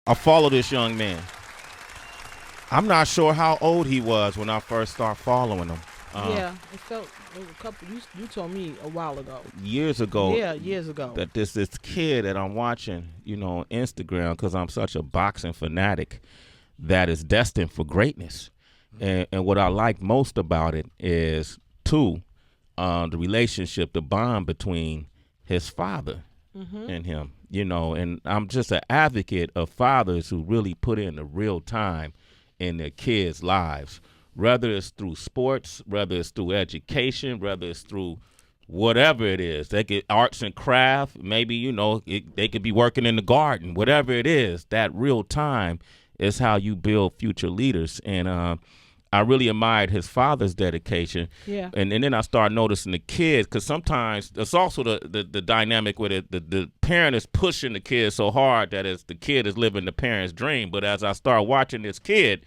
I follow this young man. I'm not sure how old he was when I first started following him. Yeah, it was a couple. You told me a while ago. Years ago. Yeah, years ago. That this kid that I'm watching, on Instagram, because I'm such a boxing fanatic, that is destined for greatness. And what I like most about it is, too, the relationship, the bond between his father and him. And I'm just an advocate of fathers who really put in the real time in their kids' lives, whether it's through sports, whether it's through education, whether it's through whatever it is. They get arts and craft, maybe, they could be working in the garden, whatever it is. That real time is how you build future leaders. And I really admired his father's dedication. Yeah. And then I started noticing the kids, because sometimes it's also the dynamic with it. The parent is pushing the kid so hard that the kid is living the parent's dream. But as I started watching this kid,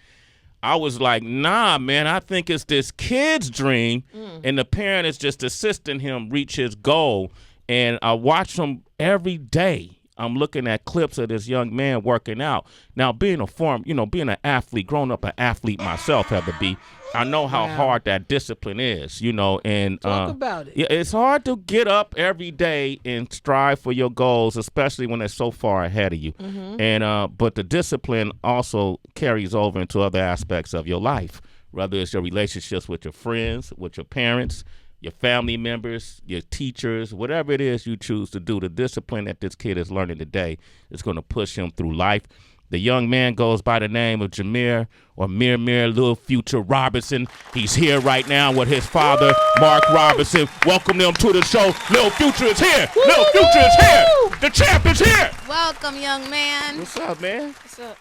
I was like, nah, man, I think it's this kid's dream, and the parent is just assisting him reach his goal. And I watch him every day. I'm looking at clips of this young man working out. Now, being an athlete, growing up an athlete myself, Heather B, I know how hard that discipline is, and talk about it. Yeah, it's hard to get up every day and strive for your goals, especially when they're so far ahead of you. And but the discipline also carries over into other aspects of your life, whether it's your relationships with your friends, with your parents, your family members, your teachers, whatever it is you choose to do. The discipline that this kid is learning today is going to push him through life. The young man goes by the name of Jamir, or Mir Lil Future Robertson. He's here right now with his father, Mark Robertson. Welcome them to the show. Lil Future is here. Woo! Lil Future is here. The champ is here. Welcome, young man. What's up, man? What's up?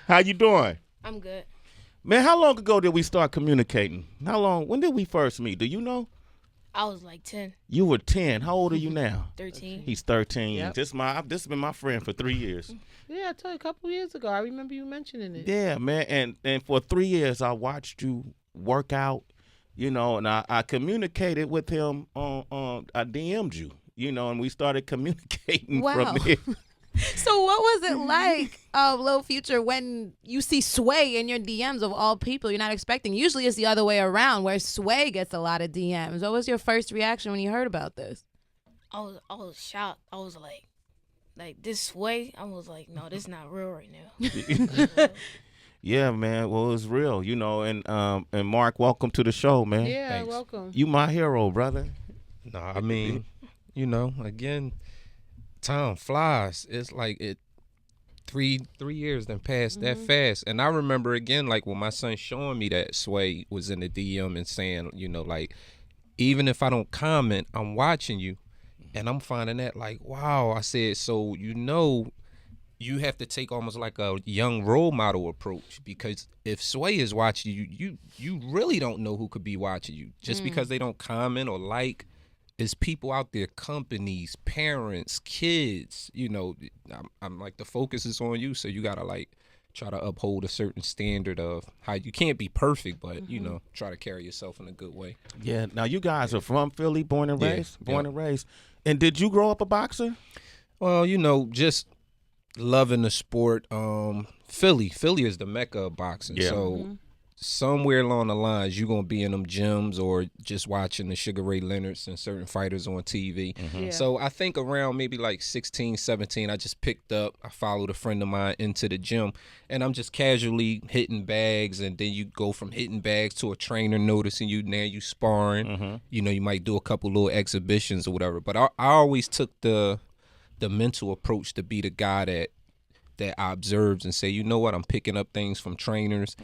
How you doing? I'm good. Man, how long ago did we start communicating? When did we first meet? Do you know? I was like 10. You were 10. How old are you now? 13. He's 13. Yep. This has been my friend for 3 years. Yeah, I told you a couple years ago. I remember you mentioning it. Yeah, man. And for 3 years, I watched you work out, and I communicated with him I DM'd you, and we started communicating from there. So what was it like, Lil Future, when you see Sway in your DMs of all people you're not expecting? Usually it's the other way around, where Sway gets a lot of DMs. What was your first reaction when you heard about this? I was shocked. I was like this Sway. I was like, no, this is not real right now. Yeah, man. Well, it's real, and Mark, welcome to the show, man. Yeah, Thanks. welcome. You my hero, brother. No, I mean, again, time flies. It's like 3 years then passed that fast. And I remember again, like when my son showing me that Sway was in the DM and saying, like, even if I don't comment, I'm watching you. And I'm finding that like, wow. I said, so you have to take almost like a young role model approach, because if Sway is watching you really don't know who could be watching you. Just because they don't comment or like. Is people out there, companies, parents, kids, I'm like, the focus is on you, so you gotta like try to uphold a certain standard of how you can't be perfect, but try to carry yourself in a good way. Yeah. Now you guys are from Philly, born and raised. And did you grow up a boxer? Well, just loving the sport. Philly is the mecca of boxing. Yeah. So somewhere along the lines, you're going to be in them gyms or just watching the Sugar Ray Leonards and certain fighters on TV. Yeah. So I think around maybe like 16, 17, I just picked up, I followed a friend of mine into the gym, and I'm just casually hitting bags, and then you go from hitting bags to a trainer noticing you, now you sparring. You might do a couple little exhibitions or whatever. But I always took the mental approach to be the guy that I observed and say, you know what, I'm picking up things from trainers.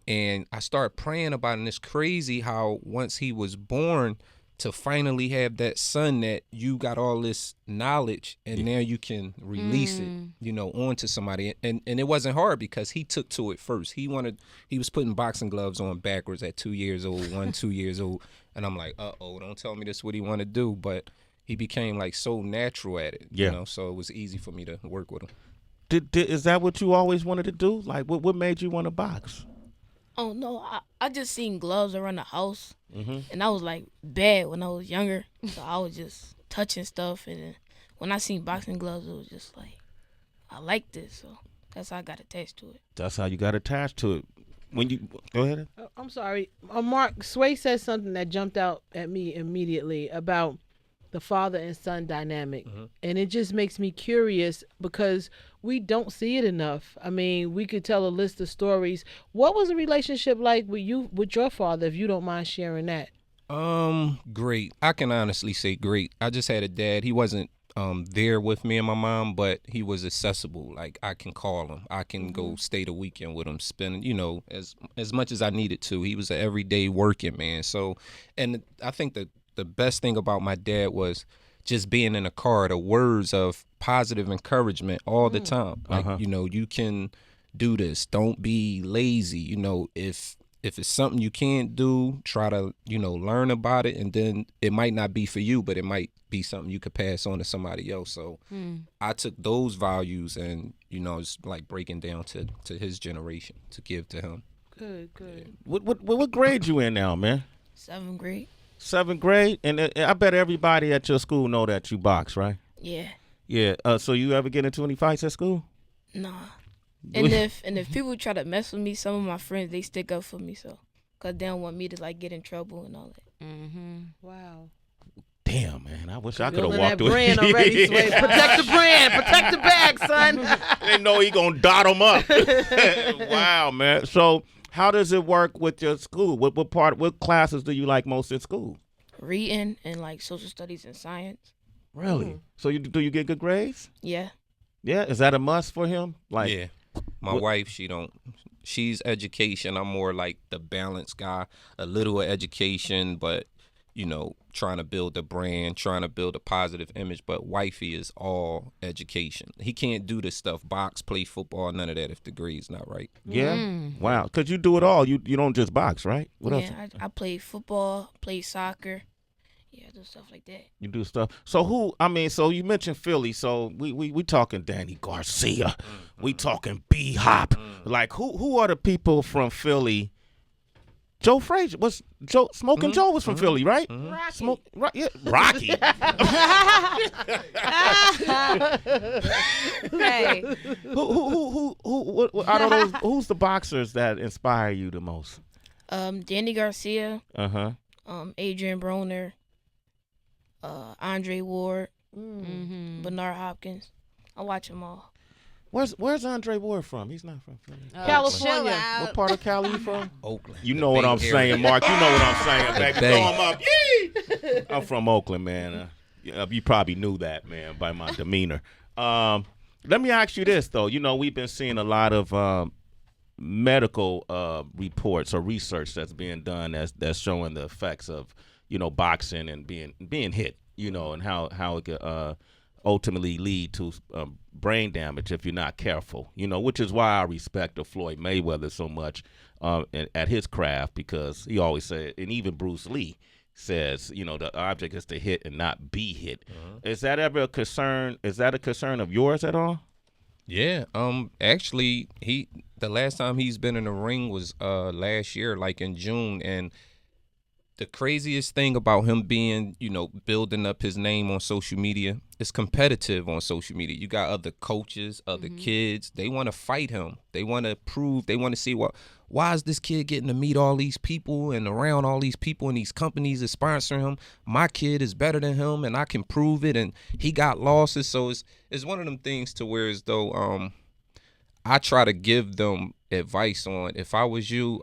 And I started praying about it, and it's crazy how once he was born, to finally have that son that you got all this knowledge and now you can release it, onto somebody. And it wasn't hard because he took to it first. He was putting boxing gloves on backwards at 2 years old, 2 years old. And I'm like, don't tell me this is what he want to do. But he became like so natural at it, so it was easy for me to work with him. Is that what you always wanted to do? Like, what made you want to box? Oh no, I just seen gloves around the house, and I was like bad when I was younger, so I was just touching stuff, and then when I seen boxing gloves, it was just like, I like this, so that's how I got attached to it. That's how you got attached to it. When you go ahead. I'm sorry. Mark, Sway said something that jumped out at me immediately about the father and son dynamic. And it just makes me curious because we don't see it enough. I mean, we could tell a list of stories. What was the relationship like with your father, if you don't mind sharing that? Great. I can honestly say great. I just had a dad. He wasn't there with me and my mom, but he was accessible. Like, I can call him. I can go stay the weekend with him, spend, as much as I needed to. He was an everyday working man. So, and I think that the best thing about my dad was just being in a car, the words of positive encouragement all the time. Like, you can do this. Don't be lazy. If it's something you can't do, try to, learn about it. And then it might not be for you, but it might be something you could pass on to somebody else. So I took those values and, it's like breaking down to his generation to give to him. Good. What grade you in now, man? 7th grade. 7th grade? And I bet everybody at your school know that you box, right? Yeah. Yeah. So you ever get into any fights at school? Nah. And if people try to mess with me, some of my friends, they stick up for me, so, cause they don't want me to like get in trouble and all that. Wow. Damn, man, I wish I could have Building walked that with brand already, Sway. Protect the brand. Protect the bag, son. They know he gonna dot them up. Wow, man. So how does it work with your school? What classes do you like most in school? Reading and like social studies and science. Really? So do you get good grades? Yeah. Yeah. Is that a must for him? Like, yeah. My wife, she's education. I'm more like the balanced guy, a little education, but, trying to build a brand, trying to build a positive image. But wifey is all education. He can't do this stuff, box, play football, none of that if the grade's not right. Yeah. Wow. Because you do it all. You don't just box, right? What else? Yeah, I play football, play soccer. Yeah, do stuff like that. You do stuff. So so you mentioned Philly. So we talking Danny Garcia. We talking B-Hop. Like who are the people from Philly? Joe Frazier Smoking Joe was from Philly, right? Rocky. Rocky. Hey. Who out of those, who's the boxers that inspire you the most? Danny Garcia, Uh-huh. Adrian Broner, Andre Ward, Bernard Hopkins. I watch them all. Where's Andre Ward from? He's not from Philly. California. Chill out. What part of Cali you from? Oakland. You know what I'm saying, Mark. You know what I'm saying, baby. Bay. Throw him up. Yee! I'm from Oakland, man. You probably knew that, man, by my demeanor. Let me ask you this, though. We've been seeing a lot of medical reports or research that's being done that's showing the effects of, boxing and being hit, and how it could ultimately lead to brain damage if you're not careful, which is why I respect Floyd Mayweather so much at his craft, because he always said, and even Bruce Lee says, the object is to hit and not be hit. Is that ever a concern? Is that a concern of yours at all? Yeah. Actually, the last time he's been in the ring was last year, like in June, and the craziest thing about him being, building up his name on social media, it's competitive on social media. You got other coaches, other kids. They want to fight him. They want to prove, they want to see why is this kid getting to meet all these people and around all these people and these companies that sponsor him? My kid is better than him and I can prove it, and he got losses. So it's one of them things to where as though I try to give them advice on, if I was you,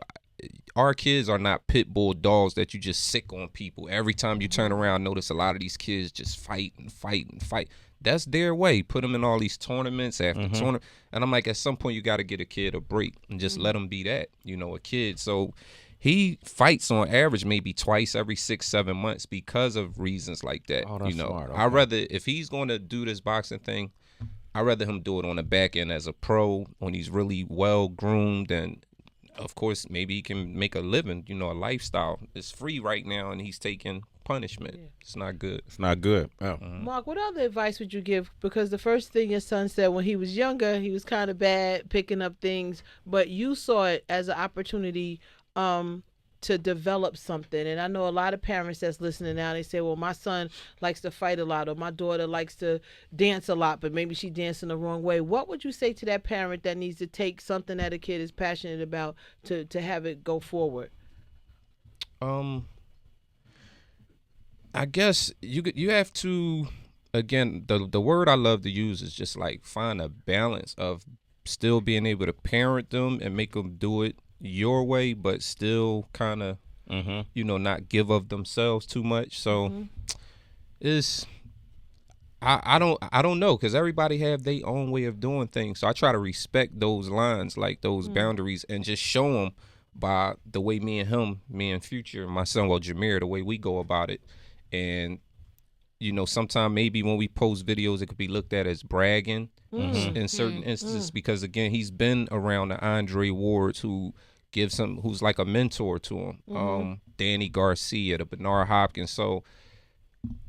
our kids are not pit bull dogs that you just sick on people. Every time you turn around, notice a lot of these kids just fight and fight and fight. That's their way. Put them in all these tournaments after tournament. And I'm like, at some point, you got to get a kid a break and just let them be that, a kid. So he fights on average maybe twice every 6-7 months because of reasons like that. Oh, that's smart. Okay. I'd rather, if he's going to do this boxing thing, I'd rather him do it on the back end as a pro when he's really well groomed, and of course, maybe he can make a living, a lifestyle. It's free right now, and he's taking punishment. Yeah. It's not good. It's not good. Oh. Mark, what other advice would you give? Because the first thing your son said when he was younger, he was kind of bad picking up things, but you saw it as an opportunity to to develop something. And I know a lot of parents that's listening now, they say, well, my son likes to fight a lot, or my daughter likes to dance a lot, but maybe she dancing the wrong way. What would you say to that parent that needs to take something that a kid is passionate about to have it go forward? I guess you have to, again, the word I love to use is just like find a balance of still being able to parent them and make them do it your way, but still kind of, not give of themselves too much. So it's, I don't know, because everybody have their own way of doing things. So I try to respect those lines, like those boundaries, and just show them by the way me and Future, my son, Jamir, the way we go about it. And sometimes maybe when we post videos, it could be looked at as bragging in certain instances, because again, he's been around the Andre Wards, who's like a mentor to him, Danny Garcia, the Bernard Hopkins. So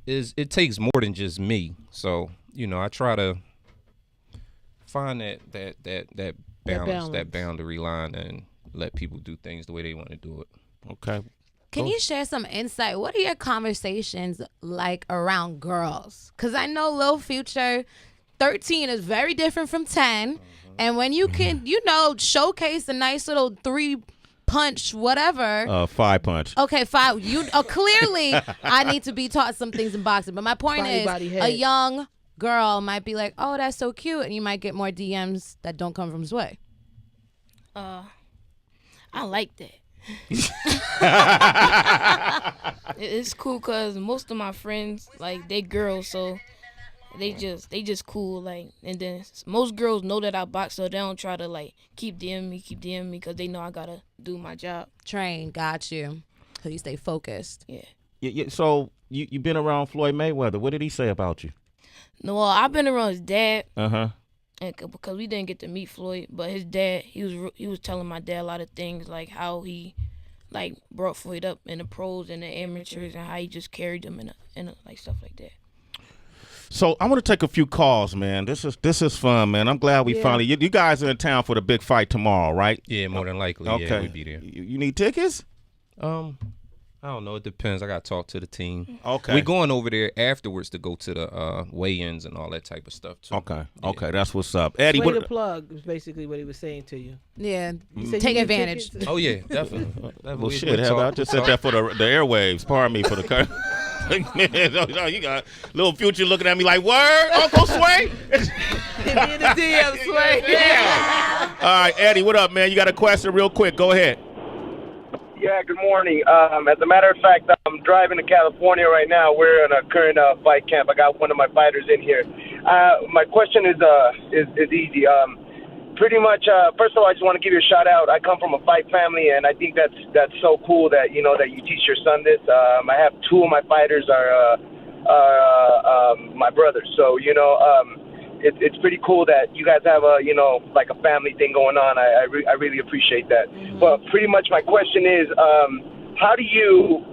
it takes more than just me. So I try to find that balance, that boundary line, and let people do things the way they want to do it. Okay. Can you share some insight? What are your conversations like around girls? Because I know Lil Future, 13 is very different from 10. And when you can, showcase a nice little 3-punch, whatever. 5-punch. Okay, 5. Clearly, I need to be taught some things in boxing. But my point is, a young girl might be like, oh, that's so cute. And you might get more DMs that don't come from Sway. I like that. It's cool because most of my friends, like, they girls, so they just cool, like, and then most girls know that I box, so they don't try to like keep DMing me because they know I gotta do my job. Train, got you. So you stay focused. Yeah. So you been around Floyd Mayweather. What did he say about you? No, well, I've been around his dad. And because we didn't get to meet Floyd, but his dad, he was telling my dad a lot of things, like how he like brought Floyd up in the pros and the amateurs, and how he just carried them in a like stuff like that. So I want to take a few calls, man. This is fun, man. I'm glad we finally. You guys are in town for the big fight tomorrow, right? Yeah, more than likely. Okay. Yeah, we'll be there. You need tickets? I don't know. It depends. I got to talk to the team. Okay. We going over there afterwards to go to the weigh-ins and all that type of stuff, too. Okay. Yeah. Okay, that's what's up. Eddie, Way to plug is basically what he was saying to you. Yeah. Take advantage. Oh, yeah, definitely. Well, shit, I just said that for the airwaves. Pardon me for the no, you got Lil Future looking at me like, word, Uncle Sway? In the DM, Sway. Yeah. All right, Eddie, what up, man? You got a question real quick. Go ahead. Yeah, good morning. As a matter of fact, I'm driving to California right now. We're in a current fight camp. I got one of my fighters in here. My question is easy. Pretty much, first of all, I just want to give you a shout out. I come from a fight family, and I think that's so cool that that you teach your son this. I have 2 of my fighters are my brothers, so it's pretty cool that you guys have a like a family thing going on. I really appreciate that. But pretty much my question is, how do you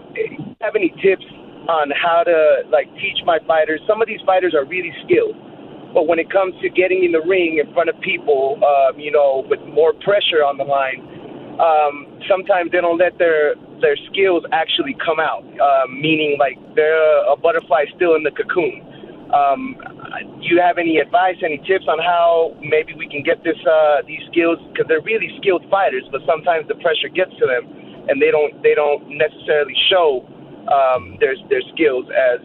have any tips on how to like teach my fighters? Some of these fighters are really skilled, but when it comes to getting in the ring in front of people, with more pressure on the line, sometimes they don't let their skills actually come out. Meaning like they're a butterfly still in the cocoon. Do you have any advice, any tips on how maybe we can get these skills? Because they're really skilled fighters, but sometimes the pressure gets to them, and they don't necessarily show their skills as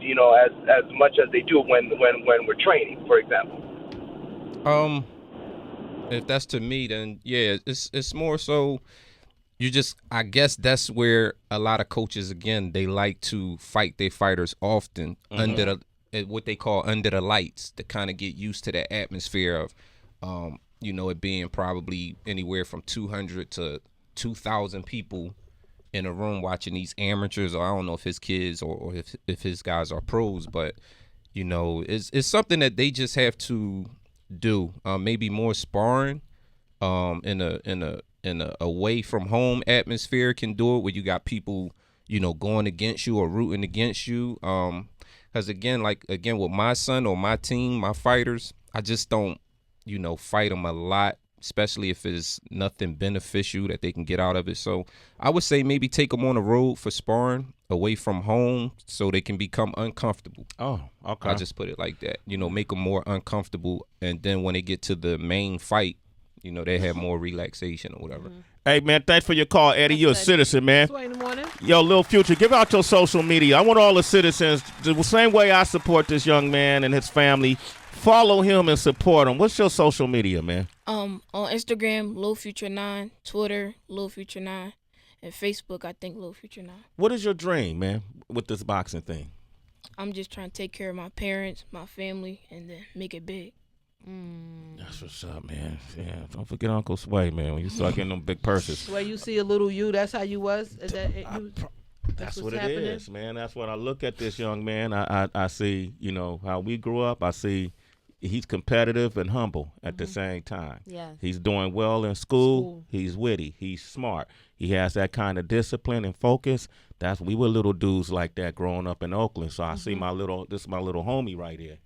much as they do when we're training, for example. If that's to me, then yeah, it's more so. I guess that's where a lot of coaches, again, they like to fight their fighters often under what they call under the lights, to kind of get used to that atmosphere of, it being probably anywhere from 200 to 2,000 people in a room watching these amateurs, or I don't know if his kids or if his guys are pros, but it's something that they just have to do. Maybe more sparring, in a away from home atmosphere can do it, where you got people going against you or rooting against you. Because again, with my son or my team, my fighters, I just don't, fight them a lot especially if it's nothing beneficial that they can get out of it. So I would say maybe take them on the road for sparring away from home so they can become uncomfortable. Oh, okay. I just put it like that. Make them more uncomfortable, and then when they get to the main fight, they have more relaxation or whatever. Hey, man, thanks for your call, Eddie. You're a citizen, man. Sway in the morning. Yo, Lil Future, give out your social media. I want all the citizens, the same way I support this young man and his family, follow him and support him. What's your social media, man? On Instagram, Lil Future 9, Twitter, Lil Future 9, and Facebook, I think Lil Future 9. What is your dream, man, with this boxing thing? I'm just trying to take care of my parents, my family, and then make it big. That's what's up, man. Yeah, don't forget Uncle Sway, man. When you start getting them big purses. Where you see a little you, that's how you was. That's what what's it happening? is, man. That's what I look at this young man. I see, how we grew up. I see he's competitive and humble at the same time. Yes. He's doing well in school. He's witty. He's smart. He has that kind of discipline and focus. We were little dudes like that growing up in Oakland. So I see this is my little homie right here,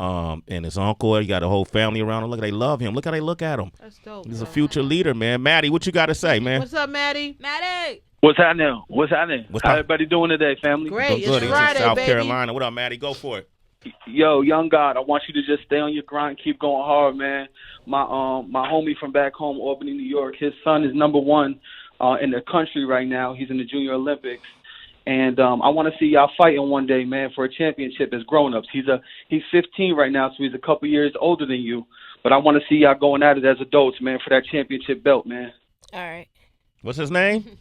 and his uncle, he got a whole family around him. Look, they love him. Look how they look at him. That's dope. He's a future leader, man. Maddie, what you got to say, man? What's up, Maddie? Maddie. What's happening? How up? everybody doing today, family? Great. Doing good. It's He's Friday, in South baby. Carolina. What up, Maddie? Go for it. Yo, young God, I want you to just stay on your grind, keep going hard, man. My homie from back home, Albany, New York, his son is number 1 in the country right now. He's in the Junior Olympics. And I want to see y'all fighting one day, man, for a championship as grown-ups. He's 15 right now, so he's a couple years older than you. But I want to see y'all going at it as adults, man, for that championship belt, man. All right. What's his name?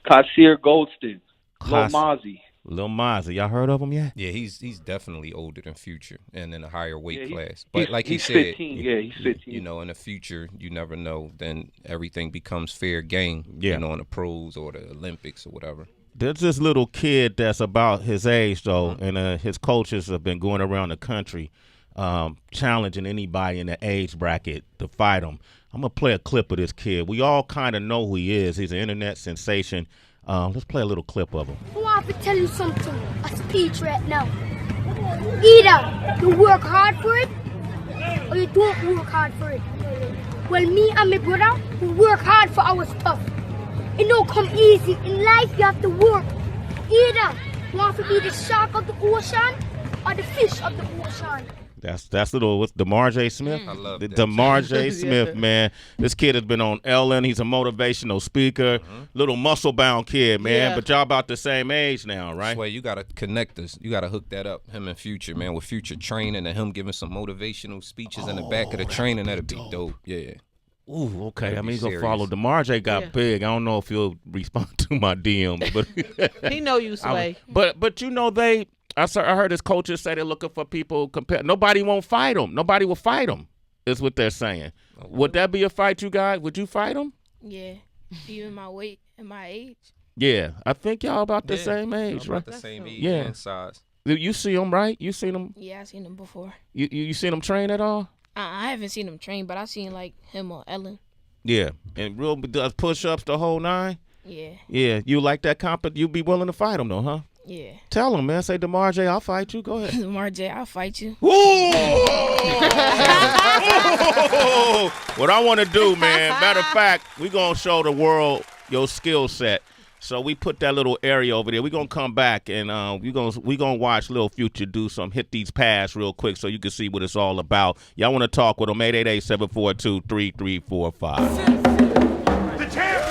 Kasir Goldston, Lil Mozzie. Lil Mozzie. Y'all heard of him yet? Yeah, he's definitely older than Future and in a higher weight Yeah, class. But like he he's said, 15. Yeah, he's 15. in the future, you never know. Then everything becomes fair game, in the pros or the Olympics or whatever. There's this little kid that's about his age, though, and his coaches have been going around the country challenging anybody in the age bracket to fight him. I'm going to play a clip of this kid. We all kind of know who he is. He's an internet sensation. Let's play a little clip of him. I want to tell you something, a speech right now. Either you work hard for it, or you don't work hard for it. Well, me and my brother, we work hard for our stuff. It don't come easy. In life, you have to work. Either you want to be the shark of the ocean or the fish of the ocean. That's little, what's DeMar J. Smith? I love that. DeMar J. Smith, man. This kid has been on Ellen. He's a motivational speaker. Little muscle-bound kid, man. Yeah. But y'all about the same age now, right? Well, you got to connect us. You got to hook that up, him and Future, man, with Future training and him giving some motivational speeches in the back of the training. That'd be dope. Yeah. Ooh, okay. That'd I mean, be he's going to serious. follow. DeMar J. got big. I don't know if he'll respond to my DMs. But He know you, Sway. But I heard his coaches say they're looking for people. Nobody won't fight him. Nobody will fight him, is what they're saying. Would that be a fight, you guys? Would you fight him? Yeah. Even my weight and my age. Yeah. I think y'all about the same age, right? About the same age Yeah. and size. You see him, right? You seen him? Yeah, I seen him before. You seen him train at all? I haven't seen him train, but I seen like him on Ellen. Yeah. And real does push-ups the whole 9? Yeah. Yeah. You like that you be willing to fight him, though, huh? Yeah. Tell him, man. Say, DeMar J., I'll fight you. Go ahead. Marjay, I'll fight you. What I want to do, man, matter of fact, we're going to show the world your skill set. So we put that little area over there. We're going to come back, and we're gonna watch Lil Future hit these pads real quick so you can see what it's all about. Y'all want to talk with him, 888-742-3345. The champ!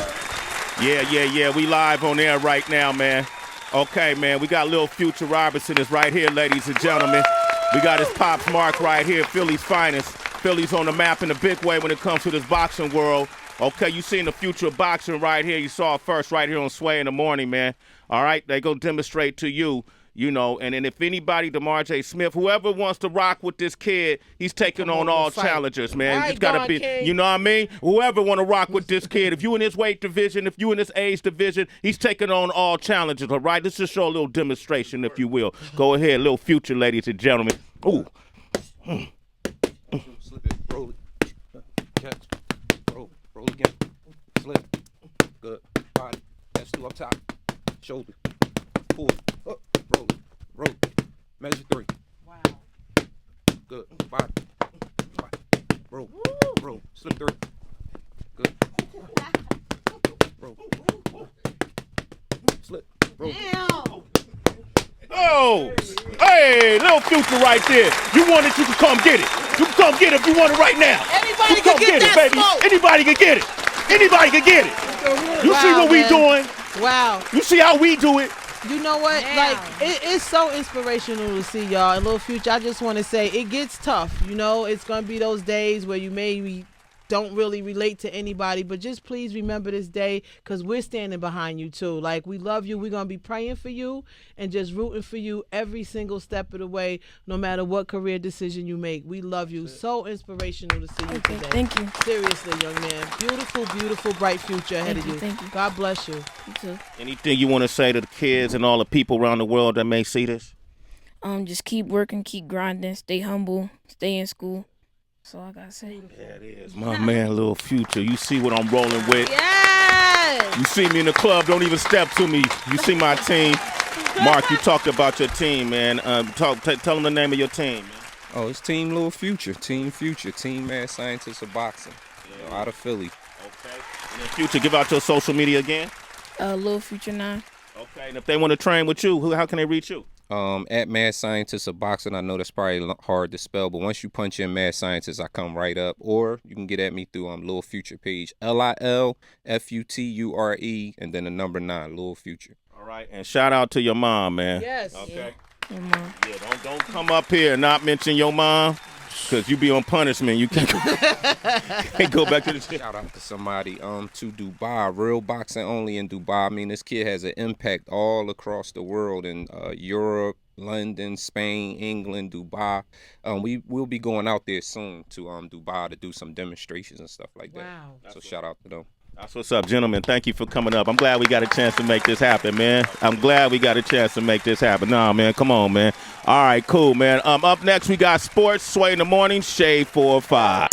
Yeah. We live on air right now, man. Okay, man, we got Lil Future. Robertson is right here, ladies and gentlemen. We got his Pops Mark right here, Philly's finest. Philly's on the map in a big way when it comes to this boxing world. Okay, you seen the future of boxing right here. You saw it first right here on Sway in the Morning, man. All right, they going to demonstrate to you, and then if anybody, DeMar J. Smith, whoever wants to rock with this kid, he's taking on all challengers, man. Right, It's got to be, King. you know what I mean? Whoever want to rock with this kid, if you in his weight division, if you in his age division, he's taking on all challengers, all right? Let's just show a little demonstration, if you will. Go ahead, Lil Future, ladies and gentlemen. Ooh. Slip it, roll it, catch, roll again, slip, good, body, that's 2 up top, shoulder, pull, up, roll it, measure 3, wow, good, body, Roll. Slip through. Good. Roll. Slip. Roll. Oh, hey, Lil Future right there. You want it, you can come get it. You can come get it if you want it right now. Anybody you can come get it, baby. Anybody can get it. Anybody can get it. You see what we doing? Wow. You see how we do it? You know what? Damn. Like, it's so inspirational to see y'all. And Lil Future, I just want to say, it gets tough. You know, it's going to be those days where you maybe don't really relate to anybody, but just please remember this day, because we're standing behind you too. Like, we love you. We're going to be praying for you and just rooting for you every single step of the way, no matter what career decision you make. We love you. So inspirational to see you today. Thank you. Seriously, young man. Beautiful, beautiful, bright future ahead of you. Thank you. God bless you. You too. Anything you want to say to the kids and all the people around the world that may see this? Just keep working, keep grinding, stay humble, stay in school. That's all I gotta say. That is my man, Lil Future. You see what I'm rolling with? Yes. You see me in the club, don't even step to me. You see my team. Mark, you talked about your team, man. Tell them the name of your team, man. Oh, it's Team Lil Future. Team Future. Team Mad Scientists of Boxing. Out of Philly. Okay. And then Future, give out your social media again. Lil Future 9. Okay. And if they want to train with you, how can they reach you? At Mad Scientists of Boxing. I know that's probably hard to spell, but once you punch in Mad Scientists, I come right up. Or you can get at me through Lil Future page, LilFuture, and then the number 9, Lil Future. All right, and shout out to your mom, man. Yes. Okay. Yeah, Mom. Yeah, don't come up here and not mention your mom, because you be on punishment. You can't go back to the shit. Shout out to somebody to Dubai, real boxing only in Dubai. I mean, this kid has an impact all across the world in Europe, London, Spain, England, Dubai. We'll be going out there soon to Dubai to do some demonstrations and stuff like that. Wow. So shout out to them. That's what's up, gentlemen. Thank you for coming up. I'm glad we got a chance to make this happen, man. Nah, man, come on, man. All right, cool, man. Up next, we got sports. Sway in the morning, Shade 4 or 5.